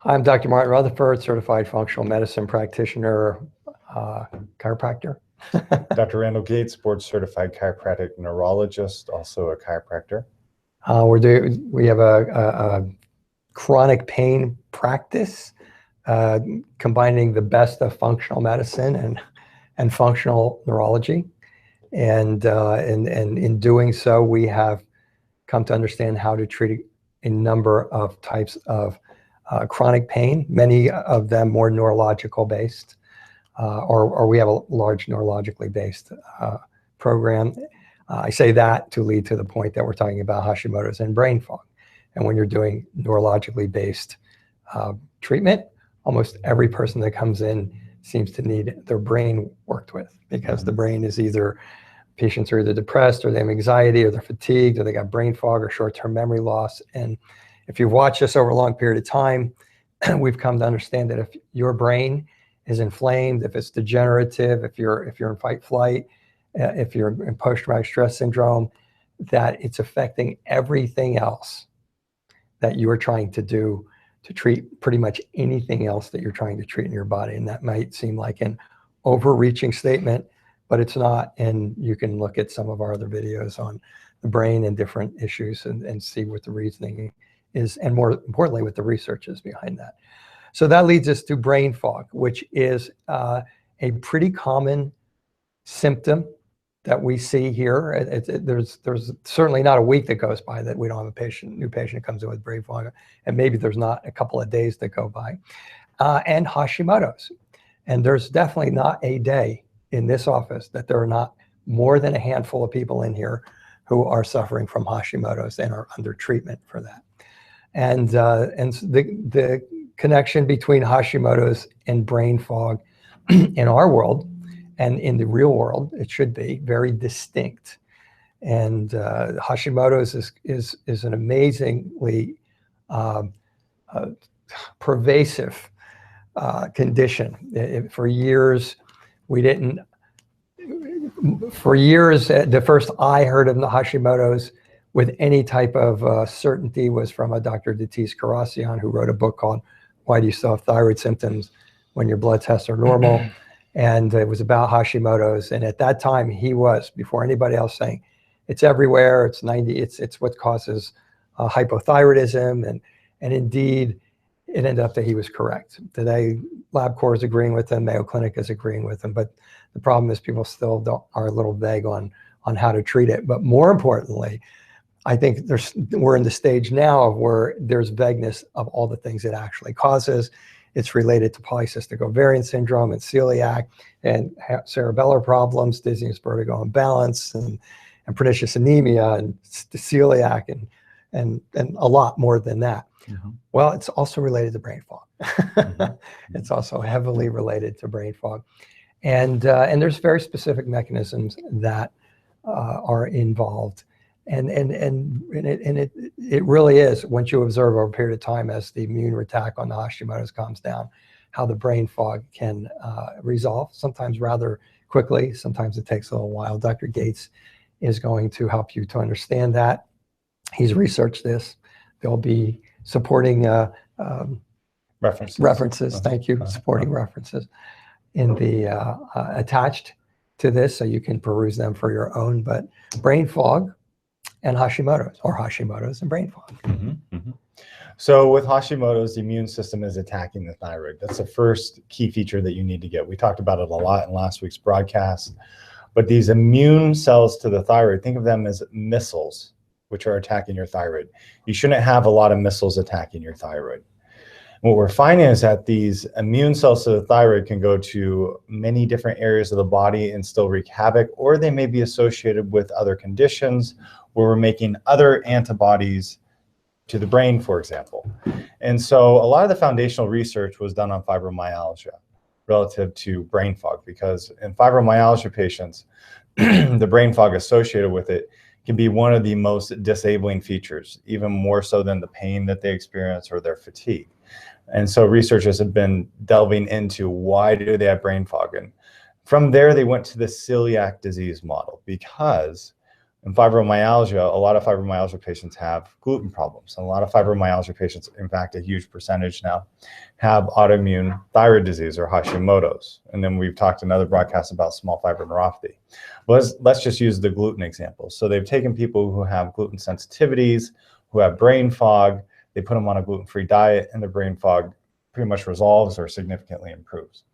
I'm Dr. Martin Rutherford, certified functional medicine practitioner, chiropractor. Dr. Randall Gates, board certified chiropractic neurologist, also a chiropractor. We have a chronic pain practice, combining the best of functional medicine and functional neurology. And in doing so, we have come to understand how to treat a number of types of chronic pain, many of them more neurological based, or we have a large neurologically based program. I say that to lead to the point that we're talking about Hashimoto's and brain fog. And when you're doing neurologically based treatment, almost every person that comes in seems to need their brain worked with, because the brain is patients are either depressed, or they have anxiety, or they're fatigued, or they got brain fog or short-term memory loss. And if you've watched us over a long period of time, we've come to understand that if your brain is inflamed, if it's degenerative, if you're in fight flight, if you're in post-traumatic stress syndrome, that it's affecting everything else that you are trying to do to treat pretty much anything else that you're trying to treat in your body. And that might seem like an overreaching statement, but it's not. And you can look at some of our other videos on the brain and different issues and see what the reasoning is, and more importantly, what the research is behind that. So that leads us to brain fog, which is a pretty common symptom that we see here. There's certainly not a week that goes by that we don't have a new patient comes in with brain fog, and maybe there's not a couple of days that go by. And Hashimoto's. And there's definitely not a day in this office that there are not more than a handful of people in here who are suffering from Hashimoto's and are under treatment for that. And the connection between Hashimoto's and brain fog in our world and in the real world, it should be very distinct. And Hashimoto's is an amazingly pervasive condition. For years, the first I heard of the Hashimoto's with any type of certainty was from a Dr. Datis Karassian, who wrote a book called Why Do You Still Have Thyroid Symptoms When Your Blood Tests Are Normal? And it was about Hashimoto's. And at that time, he was, before anybody else, saying it's everywhere. It's what causes hypothyroidism. And indeed, it ended up that he was correct. Today, LabCorp is agreeing with him, Mayo Clinic is agreeing with him. But the problem is people still are a little vague on how to treat it. But more importantly, I think we're in the stage now of where there's vagueness of all the things it actually causes. It's related to polycystic ovarian syndrome and celiac and cerebellar problems, dizziness, vertigo, imbalance, and pernicious anemia and celiac and a lot more than that. Mm-hmm. Well, it's also related to brain fog. Mm-hmm. It's also heavily related to brain fog. And there's very specific mechanisms that are involved. And it really is, once you observe over a period of time as the immune attack on the Hashimoto's calms down, how the brain fog can resolve, sometimes rather quickly, sometimes it takes a little while. Dr. Gates is going to help you to understand that. He's researched this. There'll be supporting references. Thank you. Supporting references in the attached to this, so you can peruse them for your own. But brain fog and Hashimoto's and brain fog. Mm-hmm, mm-hmm. So with Hashimoto's, the immune system is attacking the thyroid. That's the first key feature that you need to get. We talked about it a lot in last week's broadcast. But these immune cells to the thyroid, think of them as missiles, which are attacking your thyroid. You shouldn't have a lot of missiles attacking your thyroid. What we're finding is that these immune cells to the thyroid can go to many different areas of the body and still wreak havoc, or they may be associated with other conditions where we're making other antibodies to the brain, for example. And so a lot of the foundational research was done on fibromyalgia relative to brain fog, because in fibromyalgia patients, the brain fog associated with it can be one of the most disabling features, even more so than the pain that they experience or their fatigue. And so researchers have been delving into why do they have brain fog. And from there, they went to the celiac disease model, because In fibromyalgia, a lot of fibromyalgia patients have gluten problems. And a lot of fibromyalgia patients, in fact, a huge percentage now, have autoimmune thyroid disease or Hashimoto's. And then we've talked in other broadcasts about small fiber neuropathy. Let's just use the gluten example. So they've taken people who have gluten sensitivities, who have brain fog, they put them on a gluten-free diet, and the brain fog pretty much resolves or significantly improves.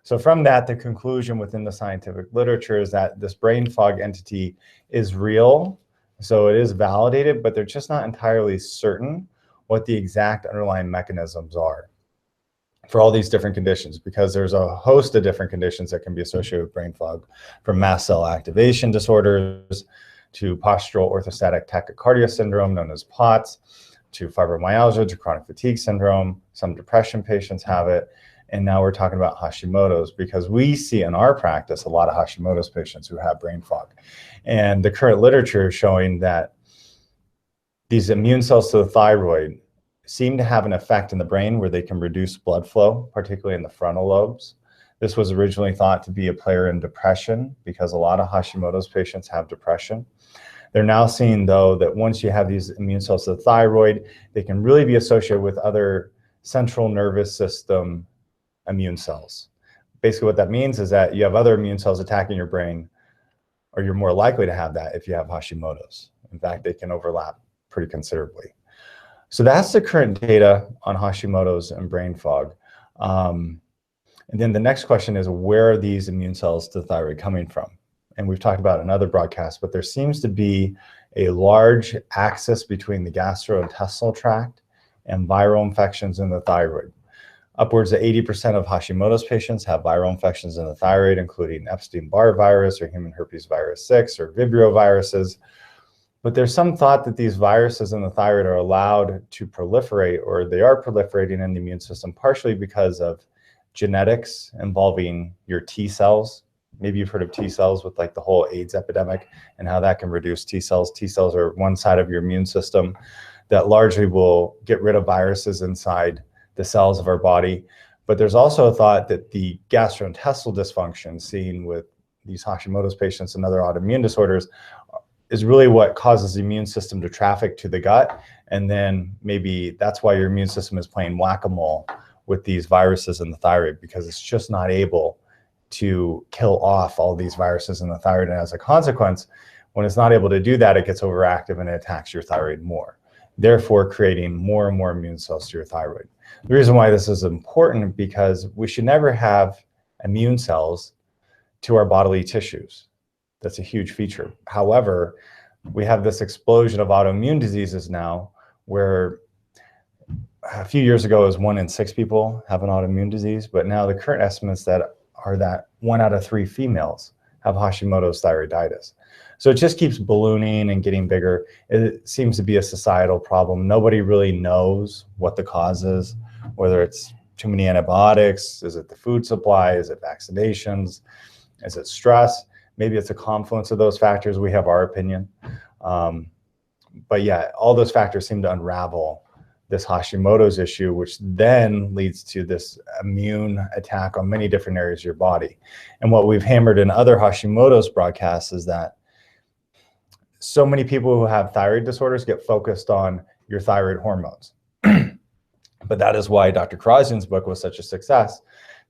So from that, the conclusion within the scientific literature is that this brain fog entity is real. So it is validated, but they're just not entirely certain what the exact underlying mechanisms are for all these different conditions, because there's a host of different conditions that can be associated with brain fog, from mast cell activation disorders to postural orthostatic tachycardia syndrome, known as POTS, to fibromyalgia, to chronic fatigue syndrome. Some depression patients have it. And now we're talking about Hashimoto's, because we see in our practice a lot of Hashimoto's patients who have brain fog. And the current literature is showing that these immune cells to the thyroid seem to have an effect in the brain where they can reduce blood flow, particularly in the frontal lobes. This was originally thought to be a player in depression, because a lot of Hashimoto's patients have depression. They're now seeing, though, that once you have these immune cells to the thyroid, they can really be associated with other central nervous system immune cells. Basically what that means is that you have other immune cells attacking your brain, or you're more likely to have that if you have Hashimoto's. In fact, they can overlap pretty considerably. So that's the current data on Hashimoto's and brain fog. And then the next question is, where are these immune cells to the thyroid coming from? And we've talked about it in other broadcasts, but there seems to be a large axis between the gastrointestinal tract and viral infections in the thyroid. Upwards of 80% of Hashimoto's patients have viral infections in the thyroid, including Epstein-Barr virus or human herpes virus 6 or Vibrio viruses. But there's some thought that these viruses in the thyroid are allowed to proliferate, or they are proliferating in the immune system, partially because of genetics involving your T cells. Maybe you've heard of T cells with like the whole AIDS epidemic and how that can reduce T cells. T cells are one side of your immune system that largely will get rid of viruses inside the cells of our body. But there's also a thought that the gastrointestinal dysfunction seen with these Hashimoto's patients and other autoimmune disorders is really what causes the immune system to traffic to the gut. And then maybe that's why your immune system is playing whack-a-mole with these viruses in the thyroid, because it's just not able to kill off all these viruses in the thyroid. And as a consequence, when it's not able to do that, it gets overactive and it attacks your thyroid more, therefore creating more and more immune cells to your thyroid. The reason why this is important, because we should never have immune cells to our bodily tissues. That's a huge feature. However, we have this explosion of autoimmune diseases now, where a few years ago it was 1 in 6 people have an autoimmune disease, but now the current estimates that are that 1 out of 3 females have Hashimoto's thyroiditis. So it just keeps ballooning and getting bigger. It seems to be a societal problem. Nobody really knows what the cause is, whether it's too many antibiotics, is it the food supply, is it vaccinations, is it stress? Maybe it's a confluence of those factors. We have our opinion. But yeah, all those factors seem to unravel this Hashimoto's issue, which then leads to this immune attack on many different areas of your body. And what we've hammered in other Hashimoto's broadcasts is that so many people who have thyroid disorders get focused on your thyroid hormones. But that is why Dr. Karazian's book was such a success,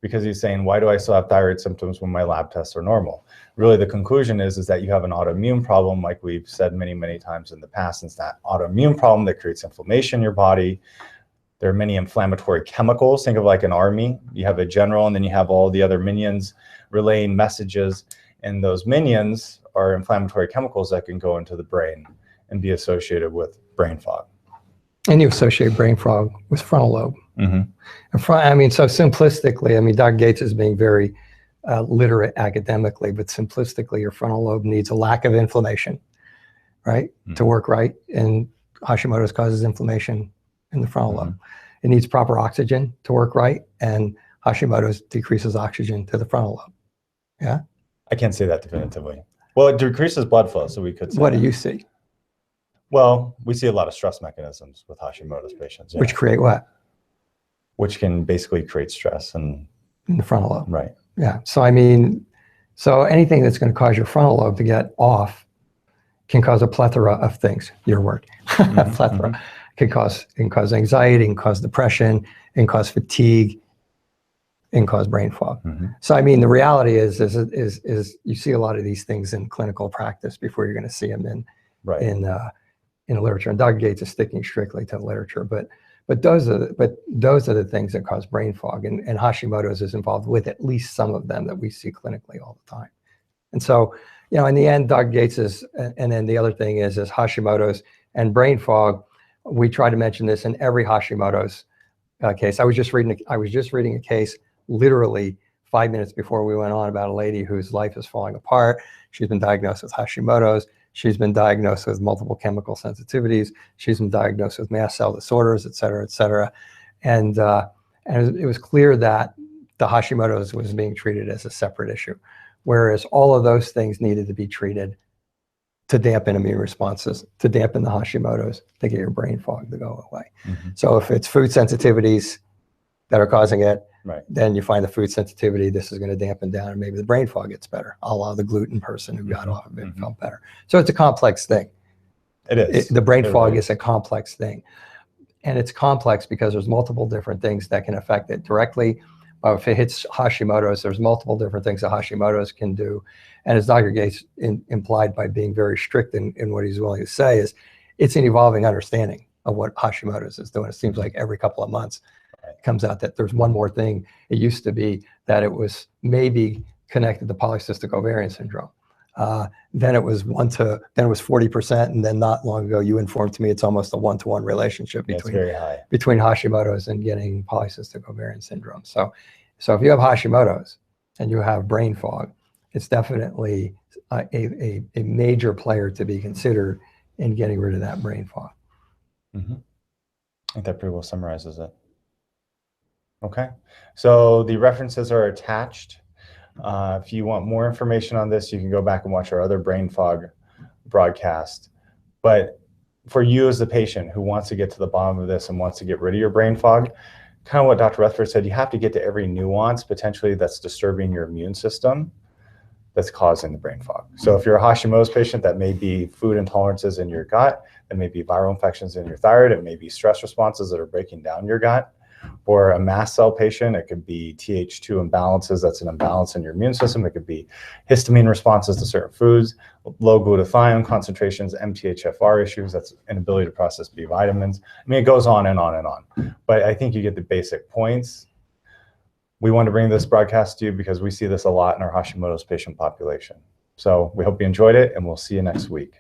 because he's saying, why do I still have thyroid symptoms when my lab tests are normal? Really, the conclusion is that you have an autoimmune problem, like we've said many, many times in the past. It's that autoimmune problem that creates inflammation in your body. There are many inflammatory chemicals. Think of like an army. You have a general, and then you have all the other minions relaying messages. And those minions are inflammatory chemicals that can go into the brain and be associated with brain fog. And you associate brain fog with frontal lobe. Mm-hmm. So simplistically, Dr. Gates is being very literate academically, but simplistically, your frontal lobe needs a lack of inflammation, right, to work right. And Hashimoto's causes inflammation in the frontal lobe. It needs proper oxygen to work right, and Hashimoto's decreases oxygen to the frontal lobe. Yeah? I can't say that definitively. Well, it decreases blood flow, so we could say What that. do you see? Well, we see a lot of stress mechanisms with Hashimoto's patients. Yeah. Which create what? Which can basically create stress and in the frontal lobe. Right. Yeah. So anything that's going to cause your frontal lobe to get off can cause a plethora of things. Your word, plethora. Can cause anxiety, can cause depression, can cause fatigue, and cause brain fog. So I mean, the reality is you see a lot of these things in clinical practice before you're going to see them in literature. And Dr. Gates is sticking strictly to the literature, but those are the things that cause brain fog, and Hashimoto's is involved with at least some of them that we see clinically all the time. And so, you know, in the end, Dr. Gates is, and then the other thing is Hashimoto's and brain fog. We try to mention this in every Hashimoto's case. I was just reading a case literally 5 minutes before we went on about a lady whose life is falling apart. She's been diagnosed with Hashimoto's. She's been diagnosed with multiple chemical sensitivities. She's been diagnosed with mast cell disorders, et cetera, et cetera. And it was clear that the Hashimoto's was being treated as a separate issue, whereas all of those things needed to be treated to dampen immune responses, to dampen the Hashimoto's, to get your brain fog to go away. So if it's food sensitivities that are causing it, then you find the food sensitivity, this is going to dampen down, and maybe the brain fog gets better, a la the gluten person who got off of it and felt better. So it's a complex thing. It is. The brain fog is a complex thing. And it's complex because there's multiple different things that can affect it directly. If it hits Hashimoto's, there's multiple different things that Hashimoto's can do. And as Dr. Gates implied by being very strict in what he's willing to say, is it's an evolving understanding of what Hashimoto's is doing. It seems like every couple of months it comes out that there's one more thing. It used to be that it was maybe connected to polycystic ovarian syndrome. Then it was 40%, and then not long ago you informed me it's almost a 1-to-1 relationship between Hashimoto's and getting polycystic ovarian syndrome. So if you have Hashimoto's and you have brain fog, it's definitely a major player to be considered in getting rid of that brain fog. I think that pretty well summarizes it. Okay, so the references are attached. If you want more information on this, you can go back and watch our other brain fog broadcast. But for you as the patient who wants to get to the bottom of this and wants to get rid of your brain fog, kind of what Dr. Rutherford said, you have to get to every nuance potentially that's disturbing your immune system that's causing the brain fog. So if you're a Hashimoto's patient, that may be food intolerances in your gut, that may be viral infections in your thyroid, it may be stress responses that are breaking down your gut. For a mast cell patient, it could be Th2 imbalances, that's an imbalance in your immune system. It could be histamine responses to certain foods, low glutathione concentrations, MTHFR issues, that's inability to process B vitamins. I mean, it goes on and on and on. But I think you get the basic points. We want to bring this broadcast to you because we see this a lot in our Hashimoto's patient population. So we hope you enjoyed it, and we'll see you next week.